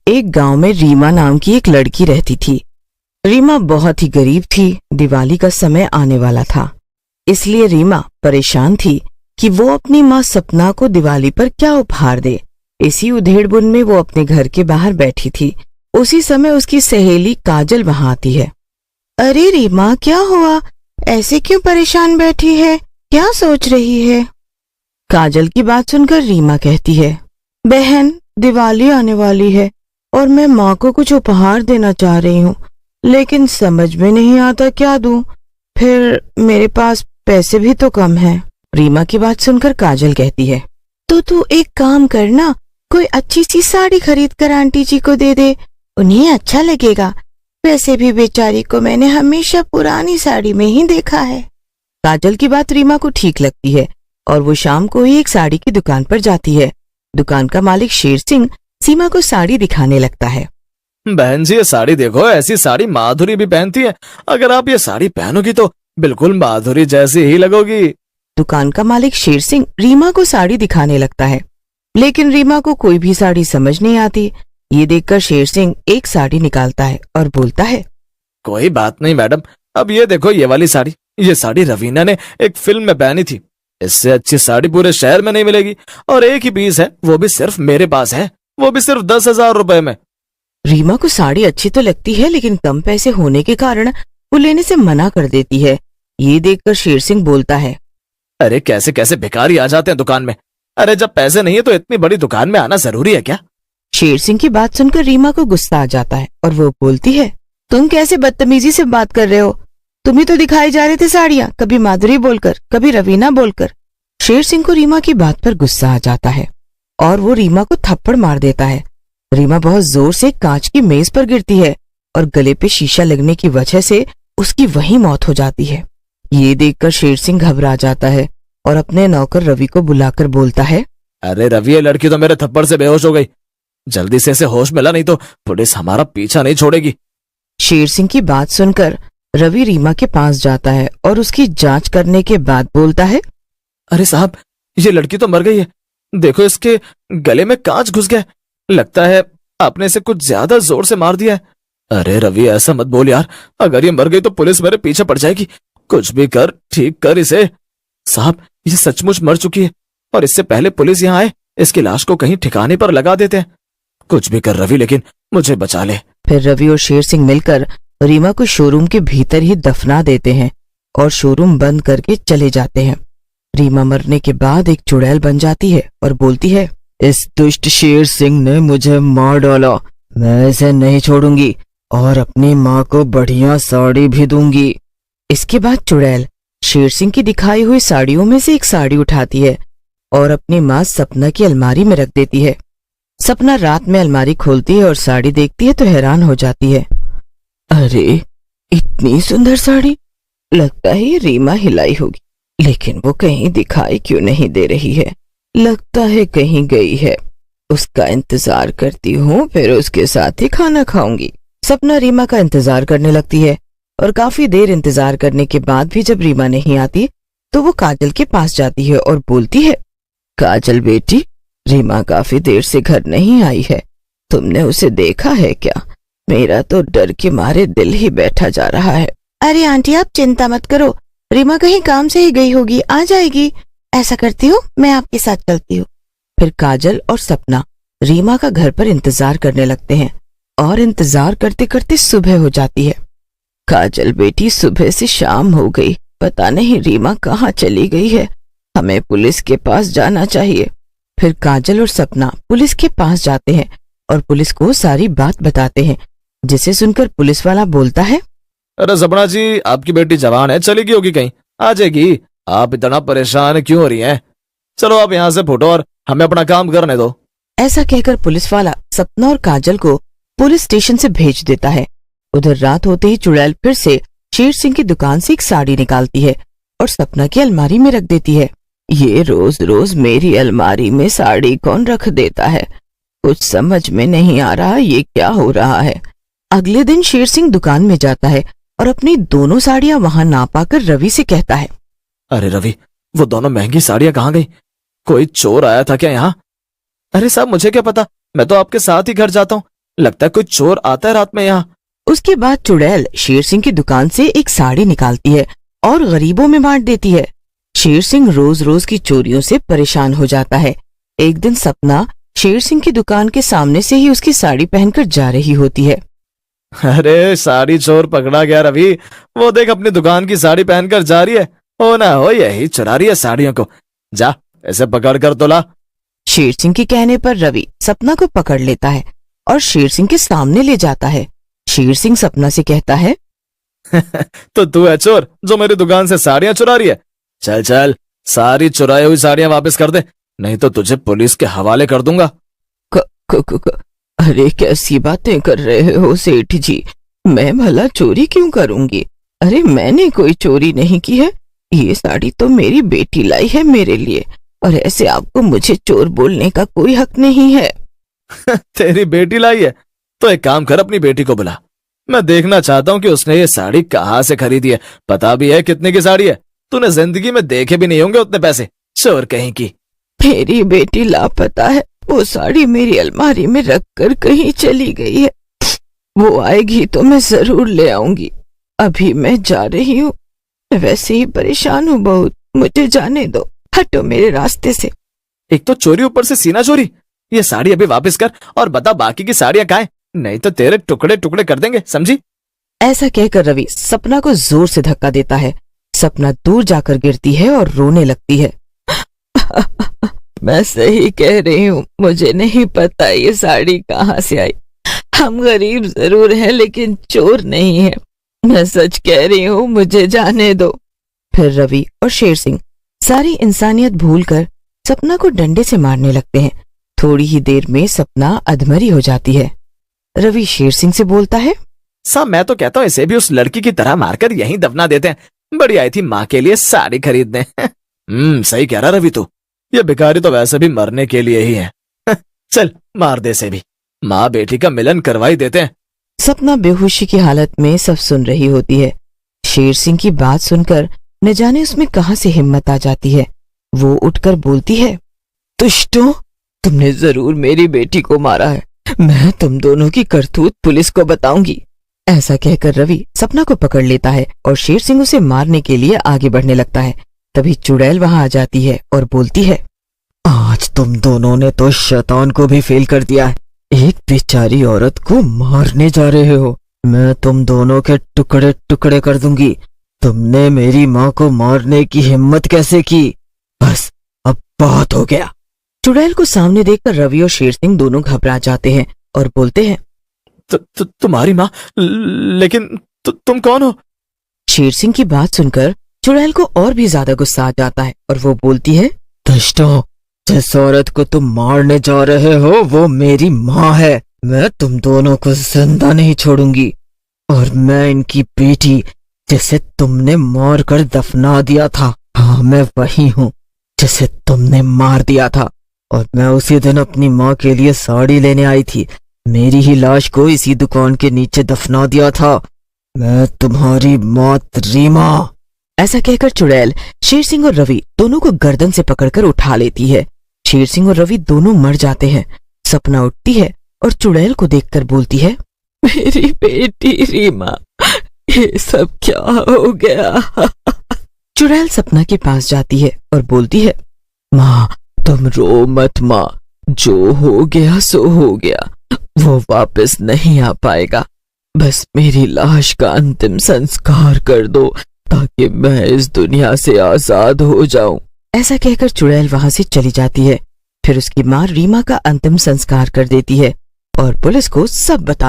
एक गांव में रीमा नाम की एक लड़की रहती थी। रीमा बहुत ही गरीब थी। दिवाली का समय आने वाला था, इसलिए रीमा परेशान थी कि वो अपनी माँ सपना को दिवाली पर क्या उपहार दे। इसी उधेड़बुन में वो अपने घर के बाहर बैठी थी। उसी समय उसकी सहेली काजल वहां आती है। अरे रीमा, क्या हुआ? ऐसे क्यों परेशान बैठी है? क्या सोच रही है? काजल की बात सुनकर रीमा कहती है, बहन, दिवाली आने वाली है और मैं माँ को कुछ उपहार देना चाह रही हूँ, लेकिन समझ में नहीं आता क्या दूं। फिर मेरे पास पैसे भी तो कम हैं। रीमा की बात सुनकर काजल कहती है, तो तू एक काम करना, कोई अच्छी सी साड़ी खरीद कर आंटी जी को दे दे, उन्हें अच्छा लगेगा। वैसे भी बेचारी को मैंने हमेशा पुरानी साड़ी में ही देखा है। काजल की बात रीमा को ठीक लगती है और वो शाम को ही एक साड़ी की दुकान पर जाती है। दुकान का मालिक शेर सिंह सीमा को साड़ी दिखाने लगता है। बहन जी, ये साड़ी देखो, ऐसी साड़ी माधुरी भी पहनती है। अगर आप ये साड़ी पहनोगी तो बिल्कुल माधुरी जैसी ही लगोगी। दुकान का मालिक शेर सिंह रीमा को साड़ी दिखाने लगता है, लेकिन रीमा को कोई भी साड़ी समझ नहीं आती। ये देखकर शेर सिंह एक साड़ी निकालता है और बोलता है, कोई बात नहीं मैडम, अब ये देखो, ये वाली साड़ी, ये साड़ी रवीना ने एक फिल्म में पहनी थी। इससे अच्छी साड़ी पूरे शहर में नहीं मिलेगी और एक ही पीस है, वो भी सिर्फ मेरे पास है, वो भी सिर्फ 10,000 रुपए में। रीमा को साड़ी अच्छी तो लगती है, लेकिन कम पैसे होने के कारण वो लेने से मना कर देती है। ये देखकर शेर सिंह बोलता है, अरे कैसे कैसे भिखारी आ जाते हैं दुकान में। अरे जब पैसे नहीं है तो इतनी बड़ी दुकान में आना जरूरी है क्या? शेर सिंह की बात सुनकर रीमा को गुस्सा आ जाता है और वो बोलती है, तुम कैसे बदतमीजी से बात कर रहे हो? तुम ही तो दिखाई जा रहे थे साड़ियां, कभी माधुरी बोलकर, कभी रवीना बोलकर। शेर सिंह को रीमा की बात पर गुस्सा आ जाता है और वो रीमा को थप्पड़ मार देता है। रीमा बहुत जोर से कांच की मेज पर गिरती है और गले पे शीशा लगने की वजह से उसकी वहीं मौत हो जाती है। ये देखकर शेर सिंह घबरा जाता है और अपने नौकर रवि को बुलाकर बोलता है, अरे रवि, ये लड़की तो मेरे थप्पड़ से बेहोश हो गई। जल्दी से इसे होश मिला, नहीं तो पुलिस हमारा पीछा नहीं छोड़ेगी। शेर सिंह की बात सुनकर रवि रीमा के पास जाता है और उसकी जांच करने के बाद बोलता है, अरे साहब, ये लड़की तो मर गई है। देखो, इसके गले में कांच घुस गया। लगता है आपने इसे कुछ ज्यादा जोर से मार दिया है। अरे रवि, ऐसा मत बोल यार, अगर ये मर गई तो पुलिस मेरे पीछे पड़ जाएगी। कुछ भी कर, ठीक कर इसे। साहब, ये सचमुच मर चुकी है और इससे पहले पुलिस यहाँ आए इसकी लाश को कहीं ठिकाने पर लगा देते हैं। कुछ भी कर रवि, लेकिन मुझे बचा ले। फिर रवि और शेर सिंह मिलकर रीमा को शोरूम के भीतर ही दफना देते हैं और शोरूम बंद करके चले जाते हैं। रीमा मरने के बाद एक चुड़ैल बन जाती है और बोलती है, इस दुष्ट शेर सिंह ने मुझे मार डाला, मैं इसे नहीं छोड़ूंगी और अपनी माँ को बढ़िया साड़ी भी दूंगी। इसके बाद चुड़ैल शेर सिंह की दिखाई हुई साड़ियों में से एक साड़ी उठाती है और अपनी माँ सपना की अलमारी में रख देती है। सपना रात में अलमारी खोलती है और साड़ी देखती है तो हैरान हो जाती है। अरे, इतनी सुंदर साड़ी, लगता है ये रीमा हिलाई होगी, लेकिन वो कहीं दिखाई क्यों नहीं दे रही है? लगता है कहीं गई है। उसका इंतजार करती हूँ, फिर उसके साथ ही खाना खाऊंगी। सपना रीमा का इंतजार करने लगती है और काफी देर इंतजार करने के बाद भी जब रीमा नहीं आती तो वो काजल के पास जाती है और बोलती है, काजल बेटी, रीमा काफी देर से घर नहीं आई है, तुमने उसे देखा है क्या? मेरा तो डर के मारे दिल ही बैठा जा रहा है। अरे आंटी, आप चिंता मत करो, रीमा कहीं काम से ही गई होगी, आ जाएगी। ऐसा करती हूँ, मैं आपके साथ चलती हूँ। फिर काजल और सपना रीमा का घर पर इंतजार करने लगते हैं और इंतजार करते करते सुबह हो जाती है। काजल बेटी, सुबह से शाम हो गई, पता नहीं रीमा कहाँ चली गई है, हमें पुलिस के पास जाना चाहिए। फिर काजल और सपना पुलिस के पास जाते हैं और पुलिस को सारी बात बताते हैं, जिसे सुनकर पुलिस वाला बोलता है, अरे सपना जी, आपकी बेटी जवान है, चली गई होगी कहीं, आ जाएगी। आप इतना परेशान क्यों हो रही हैं? चलो आप यहाँ से फुटो और हमें अपना काम करने दो। ऐसा कहकर पुलिस वाला सपना और काजल को पुलिस स्टेशन से भेज देता है। उधर रात होते ही चुड़ैल फिर से शेर सिंह की दुकान से एक साड़ी निकालती है और सपना की अलमारी में रख देती है। ये रोज रोज मेरी अलमारी में साड़ी कौन रख देता है? कुछ समझ में नहीं आ रहा, ये क्या हो रहा है? अगले दिन शेर सिंह दुकान में जाता है और अपनी दोनों साड़ियां वहां ना पाकर रवि से कहता है, अरे रवि, वो दोनों महंगी साड़ियां कहाँ गई? कोई चोर आया था क्या यहाँ? अरे साहब, मुझे क्या पता, मैं तो आपके साथ ही घर जाता हूँ। लगता है कोई चोर आता है रात में यहाँ। उसके बाद चुड़ैल शेर सिंह की दुकान से एक साड़ी निकालती है और गरीबों में बांट देती है। शेर सिंह रोज रोज की चोरियों से परेशान हो जाता है। एक दिन सपना शेर सिंह की दुकान के सामने से ही उसकी साड़ी पहनकर जा रही होती है। अरे साड़ी चोर पकड़ा गया रवि, वो देख अपनी दुकान की साड़ी पहनकर जा रही है। हो ना हो यही चुरा रही है साड़ियों को, जा ऐसे पकड़ कर तो ला। शेर सिंह के कहने पर रवि सपना को पकड़ लेता है और शेर सिंह के सामने ले जाता है। शेर सिंह सपना से कहता है, तो तू है चोर जो मेरी दुकान से साड़ियां चुरा रही है? चल चल सारी चुराई हुई साड़ियां वापस कर दे, नहीं तो तुझे पुलिस के हवाले कर दूंगा। अरे कैसी बातें कर रहे हो सेठ जी, मैं भला चोरी क्यों करूंगी? अरे मैंने कोई चोरी नहीं की है, ये साड़ी तो मेरी बेटी लाई है मेरे लिए, और ऐसे आपको मुझे चोर बोलने का कोई हक नहीं है। तेरी बेटी लाई है तो एक काम कर, अपनी बेटी को बुला, मैं देखना चाहता हूँ कि उसने ये साड़ी कहाँ से खरीदी है। पता भी है कितने की साड़ी है? तूने जिंदगी में देखे भी नहीं होंगे उतने पैसे, चोर कहीं की। मेरी बेटी लापता है, वो साड़ी मेरी अलमारी में रखकर कहीं चली गई है। वो आएगी तो मैं जरूर ले आऊंगी। अभी मैं जा रही हूँ, मैं वैसे ही परेशान हूँ बहुत, मुझे जाने दो, हटो मेरे रास्ते से। एक तो चोरी ऊपर से सीना चोरी। ये साड़ी अभी वापस कर और बता बाकी की साड़ियां कहाँ हैं, नहीं तो तेरे टुकड़े टुकड़े कर देंगे, समझी? ऐसा कहकर रवि सपना को जोर से धक्का देता है। सपना दूर जाकर गिरती है और रोने लगती है। मैं सही कह रही हूँ, मुझे नहीं पता ये साड़ी कहाँ से आई। हम गरीब जरूर हैं लेकिन चोर नहीं है। मैं सच कह रही हूँ, मुझे जाने दो। फिर रवि और शेर सिंह सारी इंसानियत भूलकर सपना को डंडे से मारने लगते हैं। थोड़ी ही देर में सपना अधमरी हो जाती है। रवि शेर सिंह से बोलता है, साहब मैं तो कहता हूँ इसे भी उस लड़की की तरह मारकर यहीं दफना देते हैं, बड़ी आई थी माँ के लिए साड़ी खरीदने। सही कह रहा रवि तू, ये भिखारी तो वैसे भी मरने के लिए ही है। चल मार दे से भी, माँ बेटी का मिलन करवाई देते हैं। सपना बेहोशी की हालत में सब सुन रही होती है। शेर सिंह की बात सुनकर न जाने उसमें कहां से हिम्मत आ जाती है। वो उठकर बोलती है, दुष्टों, तुमने जरूर मेरी बेटी को मारा है, मैं तुम दोनों की करतूत पुलिस को बताऊंगी। ऐसा कहकर रवि सपना को पकड़ लेता है और शेर सिंह उसे मारने के लिए आगे बढ़ने लगता है। तभी चुड़ैल वहां आ जाती है और बोलती है, आज तुम दोनों ने तो शैतान को भी फेल कर दिया है। एक बेचारी औरत को मारने जा रहे हो, मैं तुम दोनों के टुकड़े टुकड़े कर दूंगी। तुमने मेरी माँ को मारने की हिम्मत कैसे की? बस अब बहुत हो गया। चुड़ैल को सामने देखकर रवि और शेर सिंह दोनों घबरा जाते हैं और बोलते हैं, तुम्हारी माँ? लेकिन तुम कौन हो? शेर सिंह की बात सुनकर चुड़ैल को और भी ज्यादा गुस्सा आ जाता है और वो बोलती है, दुष्टों, जिस औरत को तुम मारने जा रहे हो वो मेरी माँ है। मैं तुम दोनों को जिंदा नहीं छोड़ूंगी, और मैं इनकी बेटी जिसे तुमने मार कर दफना दिया था, हाँ मैं वही हूँ जिसे तुमने मार दिया था। और मैं उसी दिन अपनी माँ के लिए साड़ी लेने आई थी, मेरी ही लाश को इसी दुकान के नीचे दफना दिया था। मैं तुम्हारी मौत रीमा। ऐसा कहकर चुड़ैल शेर सिंह और रवि दोनों को गर्दन से पकड़कर उठा लेती है। शेर सिंह और रवि दोनों मर जाते हैं। सपना उठती है और चुड़ैल को देखकर बोलती है, मेरी बेटी रीमा, ये सब क्या हो गया? चुड़ैल सपना के पास जाती है और बोलती है, माँ तुम रो मत माँ, जो हो गया सो हो गया, वो वापस नहीं आ पाएगा। बस मेरी लाश का अंतिम संस्कार कर दो ताकि मैं इस दुनिया से आजाद हो जाऊं। ऐसा कहकर चुड़ैल वहां से चली जाती है। फिर उसकी माँ रीमा का अंतिम संस्कार कर देती है और पुलिस को सब बता